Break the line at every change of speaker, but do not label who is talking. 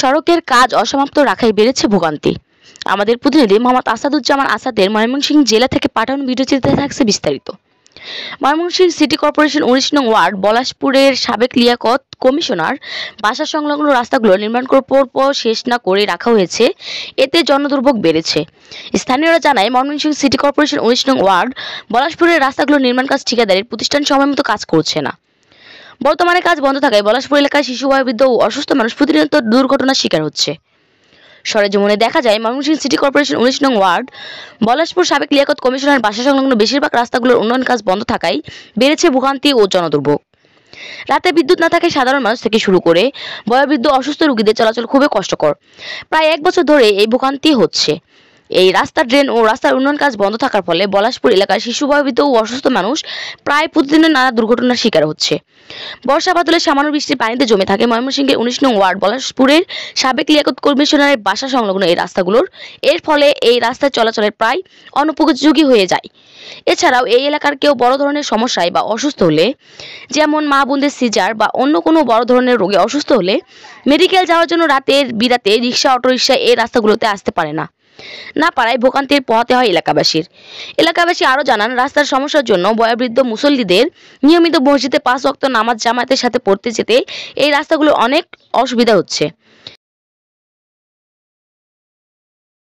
সড়কের কাজ অসমাপ্ত রাখায় বেড়েছে ভোগান্তি। আমাদের প্রতিনিধি মোহাম্মদ আসাদুজ্জামান আসাদের ময়মনসিংহ জেলা থেকে পাঠানো ভিডিওচিত্রে থাকছে বিস্তারিত। ময়মনসিংহ সিটি কর্পোরেশন ১৯ নং ওয়ার্ড পলাশপুরের সাবেক লিয়াকত কমিশনার বাসা সংলগ্ন রাস্তাগুলো নির্মাণ পর শেষ না করে রাখা হয়েছে, এতে জনদুর্ভোগ বেড়েছে। স্থানীয়রা জানায়, ময়মনসিংহ সিটি কর্পোরেশন ১৯ নং ওয়ার্ড পলাশপুরের রাস্তাগুলো নির্মাণ কাজ ঠিকাদারের প্রতিষ্ঠান সময়মতো কাজ করছে না। বর্তমানে কাজ বন্ধ থাকায় পলাশপুর এলাকায় শিশু, বয়োবৃদ্ধ ও অসুস্থ মানুষ প্রতিনিয়ত দুর্ঘটনার শিকার হচ্ছে। সরেজমিনে দেখা যায়, ময়মনসিংহ সিটি কর্পোরেশন ১৯ নং ওয়ার্ড পলাশপুর সাবেক লিয়াকত কমিশনার বাসা সংলগ্ন বেশিরভাগ রাস্তাগুলোর উন্নয়ন কাজ বন্ধ থাকায় বেড়েছে ভোগান্তি ও জনদুর্ভোগ। রাতে বিদ্যুৎ না থাকায় সাধারণ মানুষ থেকে শুরু করে বয়োবৃদ্ধ অসুস্থ রোগীদের চলাচল খুবই কষ্টকর। প্রায় ১ বছর ধরে এই ভোগান্তি হচ্ছে। এই রাস্তার ড্রেন ও রাস্তার উন্নয়ন কাজ বন্ধ থাকার ফলে পলাশপুর এলাকার শিশু, বয়োবৃদ্ধ ও অসুস্থ মানুষ প্রায় প্রতিদিন নানা দুর্ঘটনার শিকার হচ্ছে। বর্ষা বাদলে সামান্য বৃষ্টির পানিতে জমে থাকে ময়মনসিংহের ১৯ নং ওয়ার্ড পলাশপুরের সাবেক লিয়াকত কমিশনারের বাসা সংলগ্ন এই রাস্তাগুলোর। এর ফলে এই রাস্তায় চলাচলের প্রায় অনুপযোগী হয়ে যায়। এছাড়াও এই এলাকার কেউ বড় ধরনের সমস্যায় বা অসুস্থ হলে, যেমন মা বোনদের সিজার বা অন্য কোনো বড় ধরনের রোগে অসুস্থ হলে মেডিকেল যাওয়ার জন্য রাতের বিরাতে রিক্সা, অটোরিক্সা এই রাস্তাগুলোতে আসতে পারে না পারায় ভোগান্তির পোহাতে হয় এলাকাবাসী আরও জানান, রাস্তার সমস্যার জন্য বয়োবৃদ্ধ মুসল্লিদের নিয়মিত মসজিদে ৫ ওয়াক্ত নামাজ জামাতের সাথে পড়তে যেতে এই রাস্তাগুলো অনেক অসুবিধা হচ্ছে।